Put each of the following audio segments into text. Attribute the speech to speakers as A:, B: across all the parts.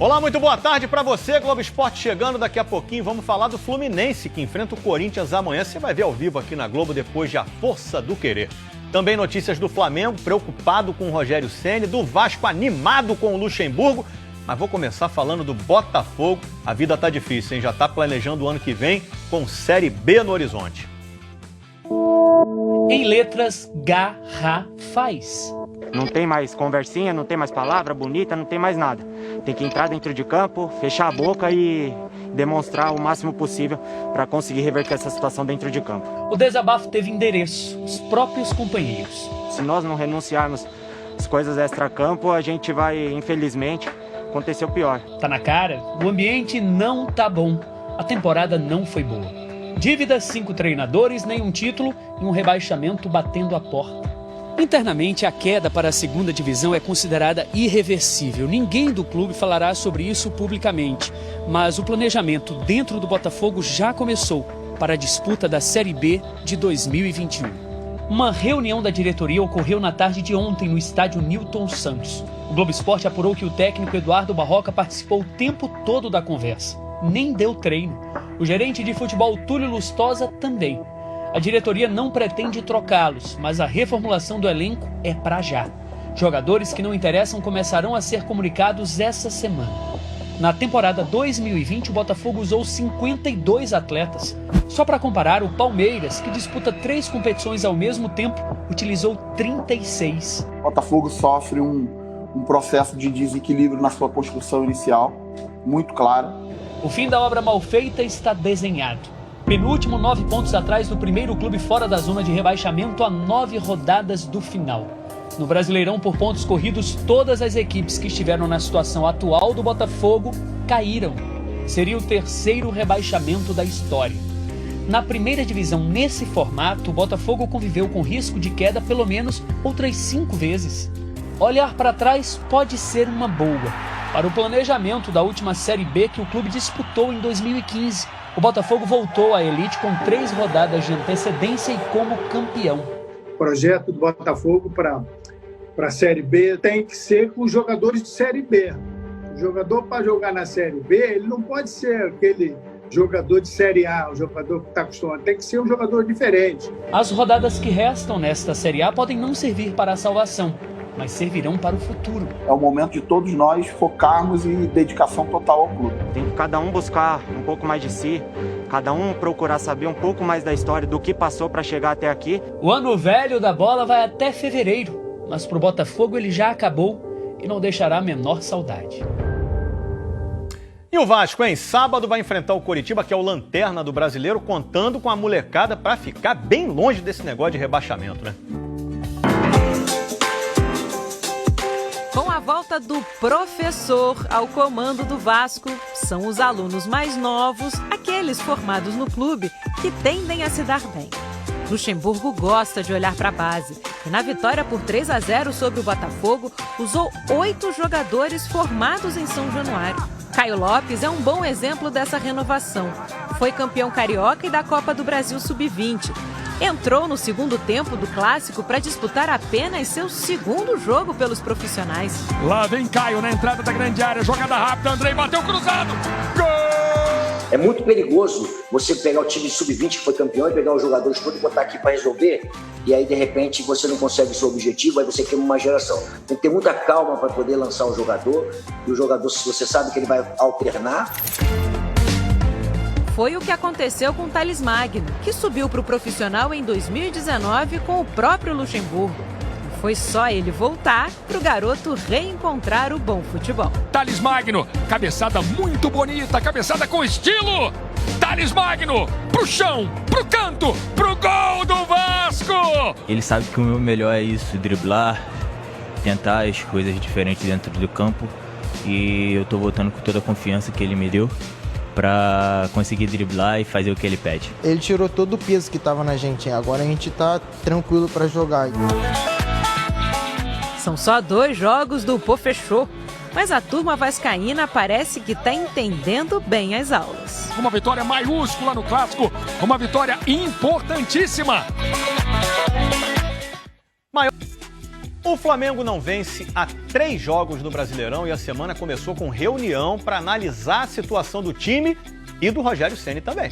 A: Olá, muito boa tarde para você, Globo Esporte chegando daqui a pouquinho. Vamos falar do Fluminense, que enfrenta o Corinthians amanhã. Você vai ver ao vivo aqui na Globo depois de A Força do Querer. Também notícias do Flamengo, preocupado com o Rogério Ceni, do Vasco animado com o Luxemburgo. Mas vou começar falando do Botafogo. A vida tá difícil, hein? Já tá planejando o ano que vem com Série B no horizonte.
B: Em letras garrafais.
C: Não tem mais conversinha, não tem mais palavra bonita, não tem mais nada. Tem que entrar dentro de campo, fechar a boca e demonstrar o máximo possível para conseguir reverter essa situação dentro de campo.
B: O desabafo teve endereço, os próprios companheiros.
C: Se nós não renunciarmos às coisas extra-campo, a gente vai, infelizmente, acontecer o pior.
B: Tá na cara, o ambiente não tá bom. A temporada não foi boa. Dívidas, 5 treinadores, nenhum título e um rebaixamento batendo a porta. Internamente, a queda para a segunda divisão é considerada irreversível. Ninguém do clube falará sobre isso publicamente. Mas o planejamento dentro do Botafogo já começou para a disputa da Série B de 2021. Uma reunião da diretoria ocorreu na tarde de ontem no estádio Newton Santos. O Globo Esporte apurou que o técnico Eduardo Barroca participou o tempo todo da conversa. Nem deu treino. O gerente de futebol Túlio Lustosa também. A diretoria não pretende trocá-los, mas a reformulação do elenco é para já. Jogadores que não interessam começarão a ser comunicados essa semana. Na temporada 2020, o Botafogo usou 52 atletas. Só para comparar, o Palmeiras, que disputa 3 competições ao mesmo tempo, utilizou 36.
D: O Botafogo sofre um processo de desequilíbrio na sua construção inicial, muito claro.
B: O fim da obra mal feita está desenhado. Penúltimo, 9 pontos atrás do primeiro clube fora da zona de rebaixamento a 9 rodadas do final. No Brasileirão, por pontos corridos, todas as equipes que estiveram na situação atual do Botafogo caíram. Seria o 3º rebaixamento da história. Na primeira divisão, nesse formato, o Botafogo conviveu com risco de queda pelo menos outras 5 vezes. Olhar para trás pode ser uma boa. Para o planejamento da última Série B que o clube disputou em 2015, o Botafogo voltou à elite com 3 rodadas de antecedência e como campeão.
E: O projeto do Botafogo para a Série B tem que ser com os jogadores de Série B. O jogador, para jogar na Série B, ele não pode ser aquele jogador de Série A, o jogador que está acostumado. Tem que ser um jogador diferente.
B: As rodadas que restam nesta Série A podem não servir para a salvação, mas servirão para o futuro.
D: É o momento de todos nós focarmos e dedicação total ao clube.
C: Tem que cada um buscar um pouco mais de si, cada um procurar saber um pouco mais da história, do que passou para chegar até aqui.
B: O ano velho da bola vai até fevereiro, mas para o Botafogo ele já acabou e não deixará a menor saudade.
A: E o Vasco, hein? Sábado vai enfrentar o Coritiba, que é o lanterna do Brasileiro, contando com a molecada para ficar bem longe desse negócio de rebaixamento, né?
F: Com a volta do professor ao comando do Vasco, são os alunos mais novos, aqueles formados no clube, que tendem a se dar bem. Luxemburgo gosta de olhar para a base e na vitória por 3-0 sobre o Botafogo, usou 8 jogadores formados em São Januário. Caio Lopes é um bom exemplo dessa renovação. Foi campeão carioca e da Copa do Brasil Sub-20. Entrou no segundo tempo do Clássico para disputar apenas seu 2º jogo pelos profissionais.
G: Lá vem Caio na entrada da grande área, jogada rápida, Andrei bateu cruzado. Gol!
H: É muito perigoso você pegar o time sub-20 que foi campeão e pegar os jogadores todos e botar aqui para resolver, e aí de repente você não consegue o seu objetivo, aí você queima uma geração. Tem que ter muita calma para poder lançar o jogador, e o jogador, se você sabe que ele vai alternar.
F: Foi o que aconteceu com Thales Magno, que subiu para o profissional em 2019 com o próprio Luxemburgo. Foi só ele voltar para o garoto reencontrar o bom futebol.
G: Thales Magno, cabeçada muito bonita, cabeçada com estilo. Thales Magno, pro chão, pro canto, pro gol do Vasco.
I: Ele sabe que o meu melhor é isso, driblar, tentar as coisas diferentes dentro do campo. E eu tô voltando com toda a confiança que ele me deu para conseguir driblar e fazer o que ele pede.
J: Ele tirou todo o peso que estava na gente, agora a gente tá tranquilo para jogar.
F: São só 2 jogos do Pô Fechou, mas a turma vascaína parece que está entendendo bem as aulas.
G: Uma vitória maiúscula no Clássico, uma vitória importantíssima.
A: O Flamengo não vence há 3 jogos no Brasileirão e a semana começou com reunião para analisar a situação do time e do Rogério Ceni também.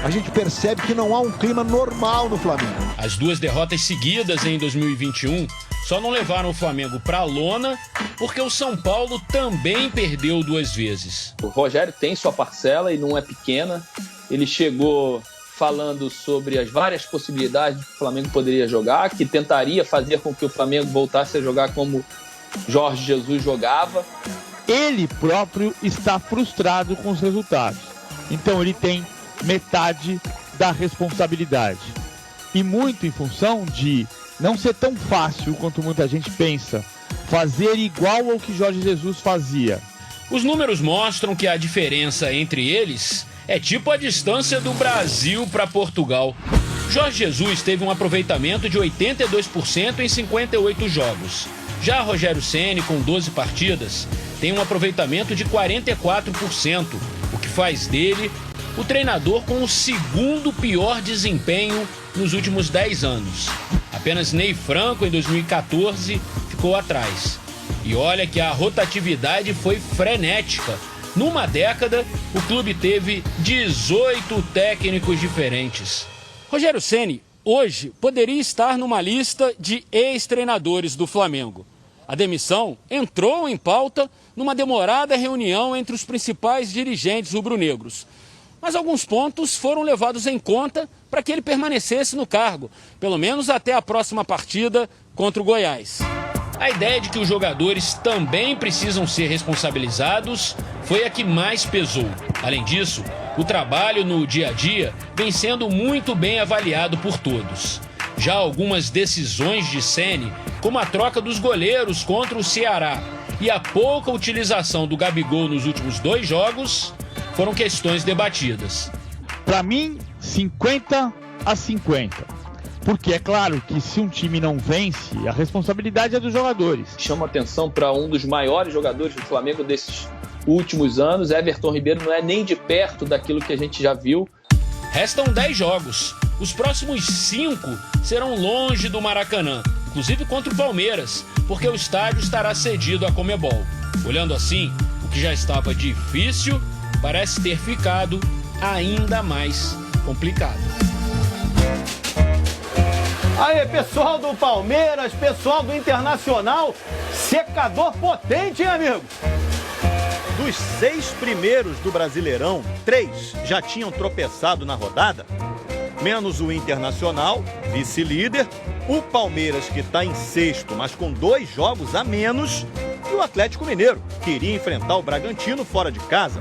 K: A gente percebe que não há um clima normal no Flamengo.
B: As 2 derrotas seguidas em 2021 só não levaram o Flamengo para a lona porque o São Paulo também perdeu 2 vezes.
L: O Rogério tem sua parcela e não é pequena. Ele chegou falando sobre as várias possibilidades que o Flamengo poderia jogar, que tentaria fazer com que o Flamengo voltasse a jogar como Jorge Jesus jogava.
M: Ele próprio está frustrado com os resultados. Então ele tem metade da responsabilidade. E muito em função de não ser tão fácil quanto muita gente pensa, fazer igual ao que Jorge Jesus fazia.
B: Os números mostram que a diferença entre eles é tipo a distância do Brasil para Portugal. Jorge Jesus teve um aproveitamento de 82% em 58 jogos. Já Rogério Ceni, com 12 partidas, tem um aproveitamento de 44%, o que faz dele o treinador com o segundo pior desempenho nos últimos 10 anos. Apenas Ney Franco, em 2014, ficou atrás. E olha que a rotatividade foi frenética. Numa década, o clube teve 18 técnicos diferentes. Rogério Ceni, hoje, poderia estar numa lista de ex-treinadores do Flamengo. A demissão entrou em pauta numa demorada reunião entre os principais dirigentes rubro-negros. Mas alguns pontos foram levados em conta para que ele permanecesse no cargo, pelo menos até a próxima partida contra o Goiás. A ideia de que os jogadores também precisam ser responsabilizados foi a que mais pesou. Além disso, o trabalho no dia a dia vem sendo muito bem avaliado por todos. Já algumas decisões de Ceni, como a troca dos goleiros contra o Ceará e a pouca utilização do Gabigol nos últimos 2 jogos, foram questões debatidas.
M: Para mim, 50-50. Porque é claro que se um time não vence, a responsabilidade é dos jogadores.
L: Chama atenção para um dos maiores jogadores do Flamengo desses últimos anos. Everton Ribeiro não é nem de perto daquilo que a gente já viu.
B: Restam 10 jogos. Os próximos 5 serão longe do Maracanã, inclusive contra o Palmeiras, porque o estádio estará cedido à Conmebol. Olhando assim, o que já estava difícil parece ter ficado ainda mais complicado.
A: Aí, pessoal do Palmeiras, pessoal do Internacional, secador potente, hein, amigo? Dos 6 primeiros do Brasileirão, 3 já tinham tropeçado na rodada, menos o Internacional, vice-líder, o Palmeiras, que está em 6º, mas com 2 jogos a menos, e o Atlético Mineiro, que iria enfrentar o Bragantino fora de casa.